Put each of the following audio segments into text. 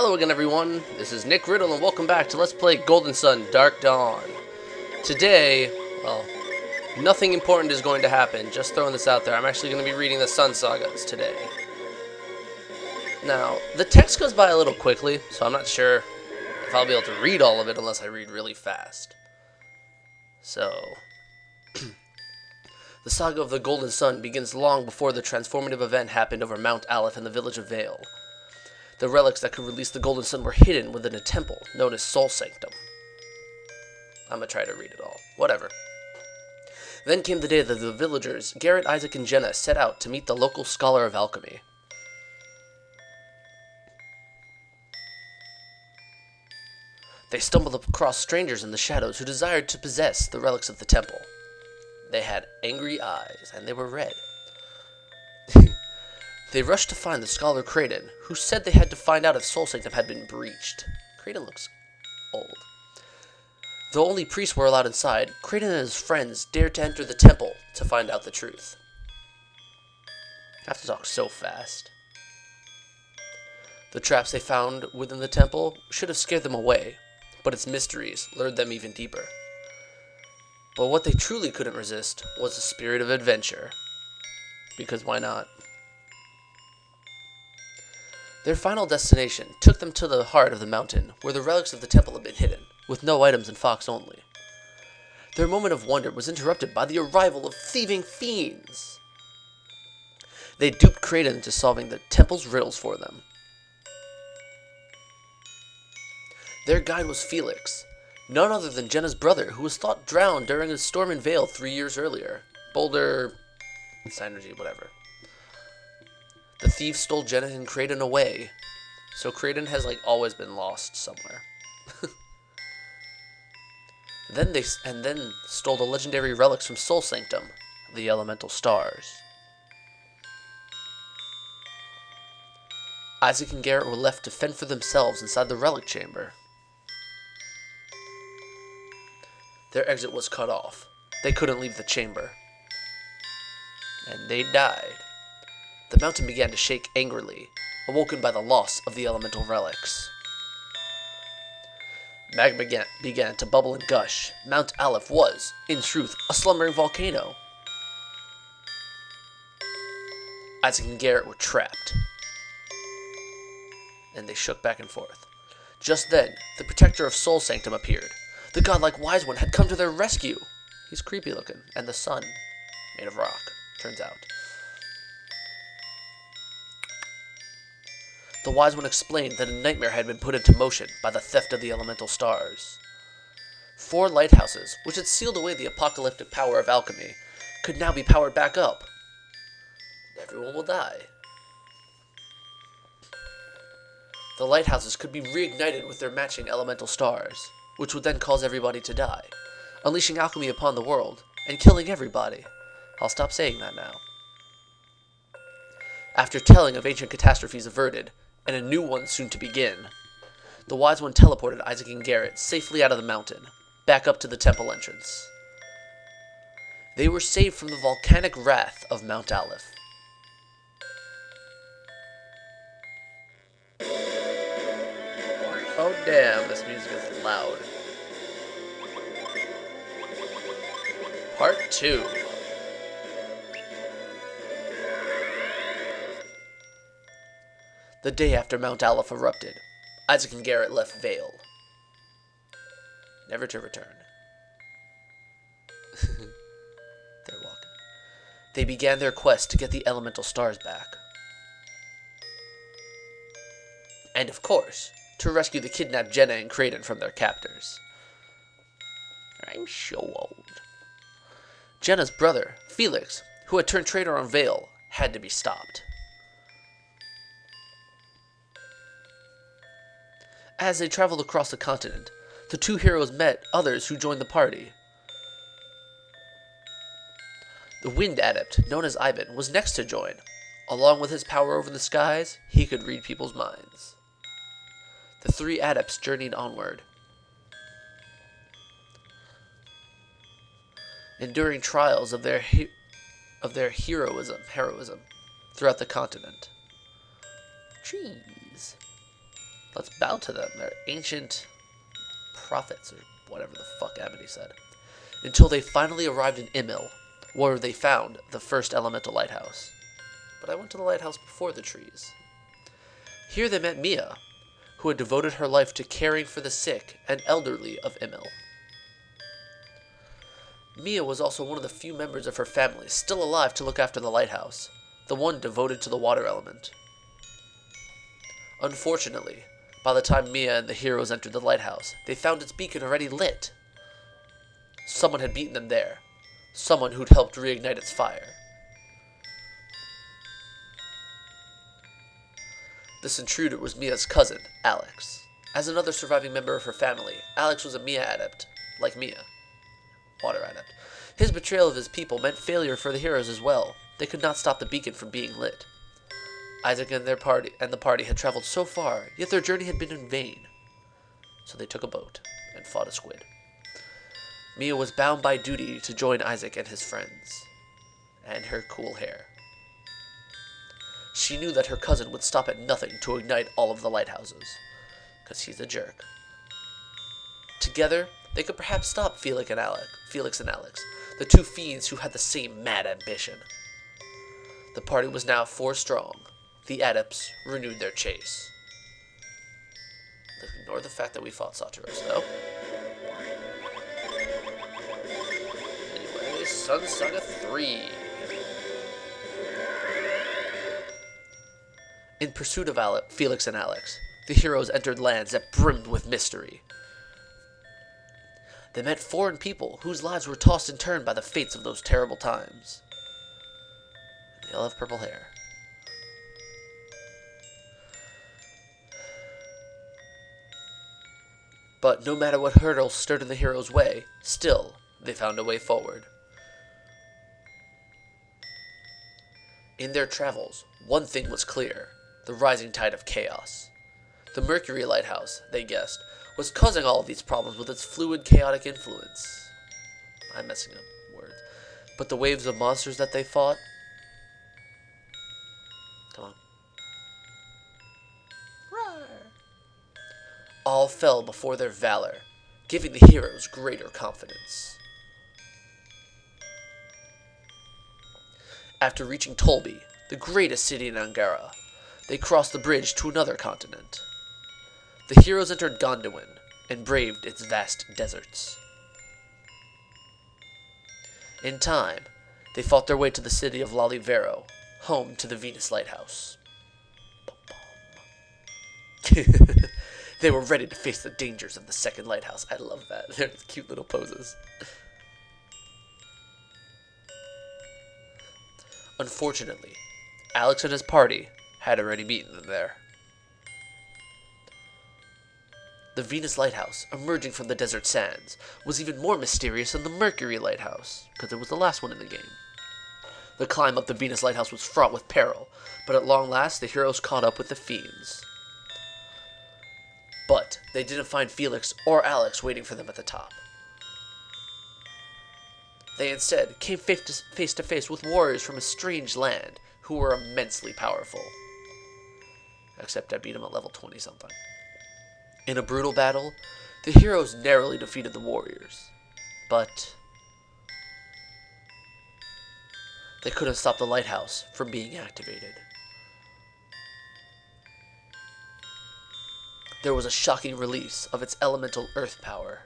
Hello again, everyone. This is NickRiddle, and welcome back to Let's Play Golden Sun Dark Dawn. Today, well, nothing important is going to happen. Just throwing this out there. I'm actually going to be reading the Sun Sagas today. Now, the text goes by a little quickly, so I'm not sure if I'll be able to read all of it unless I read really fast. So, the Saga of the Golden Sun begins long before the transformative event happened over Mount Aleph in the village of Vale. The relics that could release the Golden Sun were hidden within a temple known as Soul Sanctum. I'm gonna try to read it all. Whatever. Then came the day that the villagers, Garrett, Isaac, and Jenna, set out to meet the local scholar of alchemy. They stumbled across strangers in the shadows who desired to possess the relics of the temple. They had angry eyes, and they were red. They rushed to find the scholar Creighton, who said they had to find out if Soul Sanctum had been breached. Creighton looks old. Though only priests were allowed inside, Creighton and his friends dared to enter the temple to find out the truth. I have to talk so fast. The traps they found within the temple should have scared them away, but its mysteries lured them even deeper. But what they truly couldn't resist was the spirit of adventure. Because why not? Their final destination took them to the heart of the mountain, where the relics of the temple had been hidden, with no items and Fox only. Their moment of wonder was interrupted by the arrival of thieving fiends. They duped Creighton into solving the temple's riddles for them. Their guide was Felix, none other than Jenna's brother, who was thought drowned during a storm in Vale 3 years earlier. Boulder, Synergy, whatever. The thieves stole Jenna and Creighton away, so Creighton has always been lost somewhere. Then stole the legendary relics from Soul Sanctum, the elemental stars. Isaac and Garrett were left to fend for themselves inside the relic chamber. Their exit was cut off. They couldn't leave the chamber. And they died. The mountain began to shake angrily, awoken by the loss of the elemental relics. Magma began to bubble and gush. Mount Aleph was, in truth, a slumbering volcano. Isaac and Garrett were trapped, and they shook back and forth. Just then, the protector of Soul Sanctum appeared. The godlike wise one had come to their rescue. He's creepy looking, and the sun, made of rock, turns out. The wise one explained that a nightmare had been put into motion by the theft of the elemental stars. 4 lighthouses, which had sealed away the apocalyptic power of alchemy, could now be powered back up. Everyone will die. The lighthouses could be reignited with their matching elemental stars, which would then cause everybody to die, unleashing alchemy upon the world, and killing everybody. I'll stop saying that now. After telling of ancient catastrophes averted, and a new one soon to begin, the wise one teleported Isaac and Garrett safely out of the mountain, back up to the temple entrance. They were saved from the volcanic wrath of Mount Aleph. Oh damn, this music is loud. Part 2. The day after Mount Aleph erupted, Isaac and Garrett left Vale, never to return. They're walking. They began their quest to get the elemental stars back. And of course, to rescue the kidnapped Jenna and Creighton from their captors. I'm so old. Jenna's brother, Felix, who had turned traitor on Vale, had to be stopped. As they traveled across the continent, the 2 heroes met others who joined the party. The wind adept, known as Ivan, was next to join. Along with his power over the skies, he could read people's minds. The 3 adepts journeyed onward, enduring trials of their heroism throughout the continent. Jeez. Let's bow to them. They're ancient prophets, or whatever the fuck Amity said. Until they finally arrived in Imil, where they found the first elemental lighthouse. But I went to the lighthouse before the trees. Here they met Mia, who had devoted her life to caring for the sick and elderly of Imil. Mia was also one of the few members of her family still alive to look after the lighthouse, the one devoted to the water element. Unfortunately, by the time Mia and the heroes entered the lighthouse, they found its beacon already lit. Someone had beaten them there, someone who'd helped reignite its fire. This intruder was Mia's cousin, Alex. As another surviving member of her family, Alex was a Mia adept, like Mia. Water adept. His betrayal of his people meant failure for the heroes as well. They could not stop the beacon from being lit. Isaac and the party had traveled so far, yet their journey had been in vain. So they took a boat and fought a squid. Mia was bound by duty to join Isaac and his friends, and her cool hair. She knew that her cousin would stop at nothing to ignite all of the lighthouses, because he's a jerk. Together, they could perhaps stop Felix and Alex, the two fiends who had the same mad ambition. The party was now 4 strong. The adepts renewed their chase. Ignore the fact that we fought Saturos, though. Anyway, Sun Saga 3. In pursuit of Felix and Alex, the heroes entered lands that brimmed with mystery. They met foreign people whose lives were tossed and turned by the fates of those terrible times. And they all have purple hair. But no matter what hurdles stood in the heroes' way, still, they found a way forward. In their travels, one thing was clear: the rising tide of chaos. The Mercury Lighthouse, they guessed, was causing all of these problems with its fluid, chaotic influence. I'm messing up words. But the waves of monsters that they fought... Come on. Roar! All fell before their valor, giving the heroes greater confidence. After reaching Tolbi, the greatest city in Angara, they crossed the bridge to another continent. The heroes entered Gondolin and braved its vast deserts. In time, they fought their way to the city of Lalivero, home to the Venus Lighthouse. They were ready to face the dangers of the second lighthouse. I love that. They're cute little poses. Unfortunately, Alex and his party had already beaten them there. The Venus Lighthouse, emerging from the desert sands, was even more mysterious than the Mercury Lighthouse, because it was the last one in the game. The climb up the Venus Lighthouse was fraught with peril, but at long last the heroes caught up with the fiends. But they didn't find Felix or Alex waiting for them at the top. They instead came face to face with warriors from a strange land who were immensely powerful. Except I beat them at level 20-something. In a brutal battle, the heroes narrowly defeated the warriors, but they couldn't stop the lighthouse from being activated. There was a shocking release of its elemental earth power,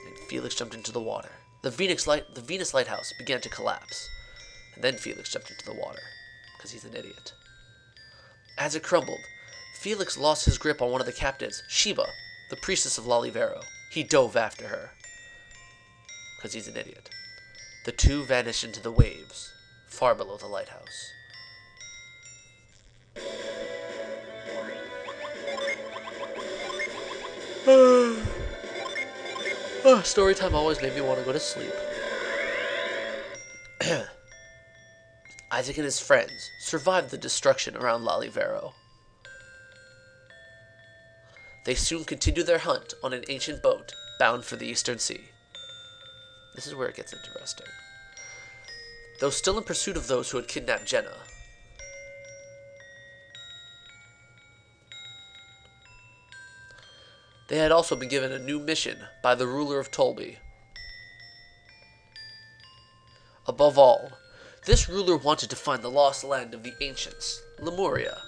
and Felix jumped into the water. The Venus Lighthouse began to collapse, and then Felix jumped into the water, because he's an idiot. As it crumbled, Felix lost his grip on one of the captives, Sheba, the priestess of Lalivero. He dove after her, because he's an idiot. The two vanished into the waves, far below the lighthouse. Story time always made me want to go to sleep. Isaac and his friends survived the destruction around Lalivero. They soon continued their hunt on an ancient boat bound for the Eastern Sea. This is where it gets interesting. Though still in pursuit of those who had kidnapped Jenna, They had also been given a new mission by the ruler of Tolby. Above all, this ruler wanted to find the lost land of the ancients, Lemuria.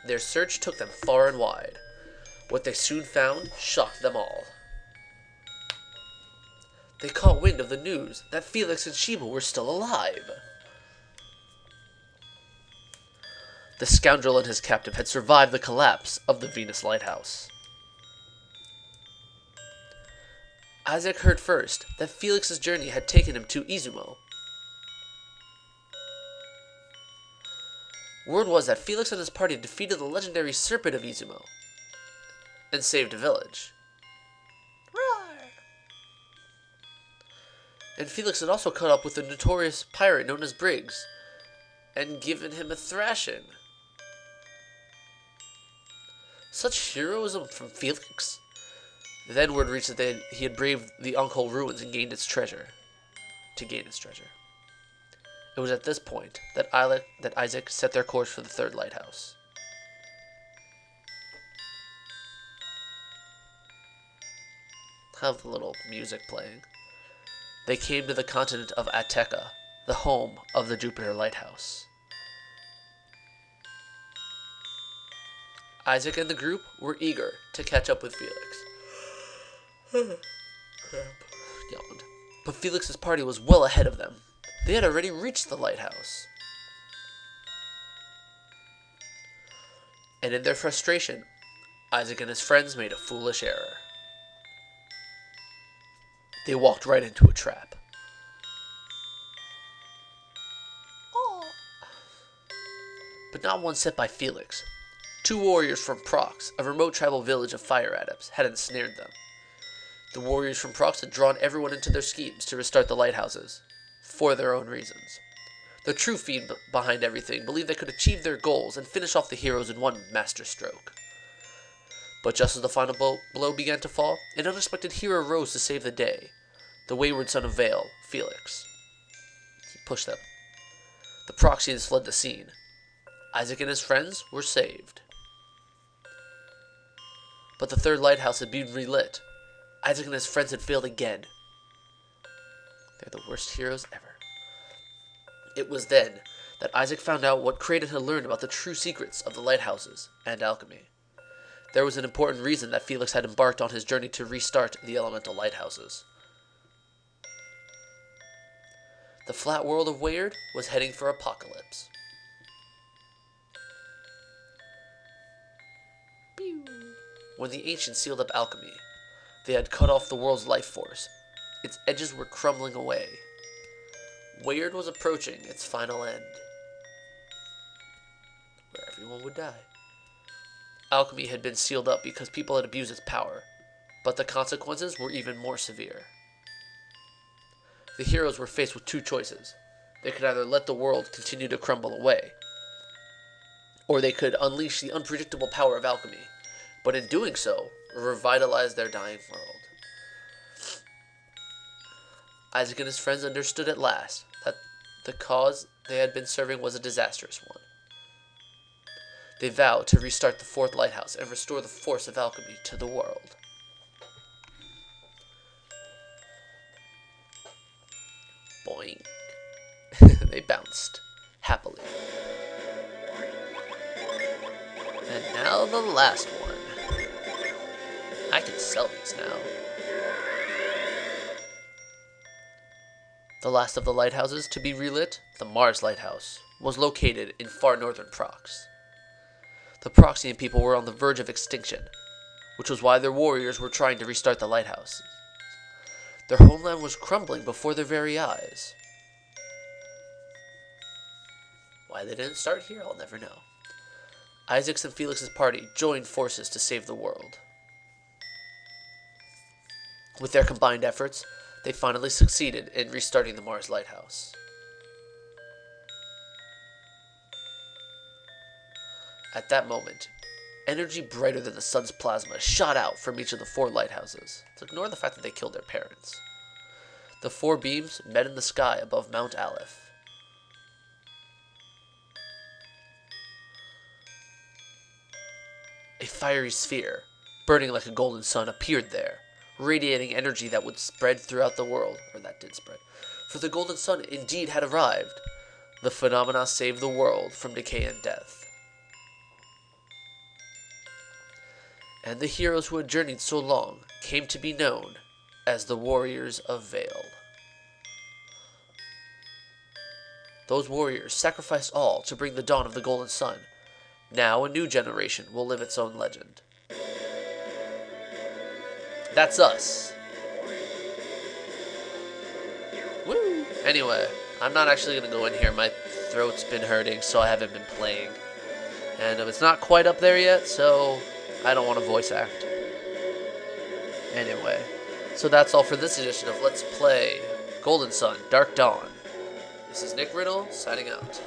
Their search took them far and wide. What they soon found shocked them all. They caught wind of the news that Felix and Sheba were still alive. The scoundrel and his captive had survived the collapse of the Venus lighthouse. Isaac heard first that Felix's journey had taken him to Izumo. Word was that Felix and his party defeated the legendary Serpent of Izumo and saved a village. Roar! And Felix had also caught up with the notorious pirate known as Briggs and given him a thrashing. Such heroism from Felix? Then word reached that he had braved the Unkhole ruins and gained its treasure. It was at this point that Isaac set their course for the third lighthouse. Have the little music playing. They came to the continent of Ateka, the home of the Jupiter Lighthouse. Isaac and the group were eager to catch up with Felix. Yawned. But Felix's party was well ahead of them. They had already reached the lighthouse. And in their frustration, Isaac and his friends made a foolish error. They walked right into a trap. But not one set by Felix. 2 warriors from Prox, a remote tribal village of fire adepts, had ensnared them. The warriors from Prox had drawn everyone into their schemes to restart the lighthouses, for their own reasons. The true fiend behind everything believed they could achieve their goals and finish off the heroes in one masterstroke. But just as the final blow began to fall, an unexpected hero rose to save the day. The wayward son of Vale, Felix. He pushed them. The Proxians fled the scene. Isaac and his friends were saved. But the third lighthouse had been relit. Isaac and his friends had failed again. They're the worst heroes ever. It was then that Isaac found out what Kraden had learned about the true secrets of the lighthouses and alchemy. There was an important reason that Felix had embarked on his journey to restart the elemental lighthouses. The flat world of Weird was heading for apocalypse. When the ancients sealed up alchemy, they had cut off the world's life force. Its edges were crumbling away. Weird was approaching its final end, where everyone would die. Alchemy had been sealed up because people had abused its power, but the consequences were even more severe. The heroes were faced with 2 choices. They could either let the world continue to crumble away, or they could unleash the unpredictable power of alchemy, but in doing so, revitalize their dying world. Isaac and his friends understood at last that the cause they had been serving was a disastrous one. They vowed to restart the 4th lighthouse and restore the force of alchemy to the world. Boing. They bounced happily. And now the last one. I can sell these now. The last of the lighthouses to be relit, the Mars Lighthouse, was located in far northern Prox. The Proxian people were on the verge of extinction, which was why their warriors were trying to restart the lighthouse. Their homeland was crumbling before their very eyes. Why they didn't start here, I'll never know. Isaac's and Felix's party joined forces to save the world. With their combined efforts, they finally succeeded in restarting the Mars Lighthouse. At that moment, energy brighter than the sun's plasma shot out from each of the 4 lighthouses, to ignore the fact that they killed their parents. The 4 beams met in the sky above Mount Aleph. A fiery sphere, burning like a golden sun, appeared there, radiating energy that would spread throughout the world, or that did spread. For the golden sun indeed had arrived. The phenomena saved the world from decay and death. And the heroes who had journeyed so long came to be known as the Warriors of Vale. Those warriors sacrificed all to bring the dawn of the golden sun. Now a new generation will live its own legend. That's us. Woo! Anyway, I'm not actually going to go in here. My throat's been hurting, so I haven't been playing. And it's not quite up there yet, so I don't want to voice act. Anyway, so that's all for this edition of Let's Play Golden Sun, Dark Dawn. This is NickRiddle, signing out.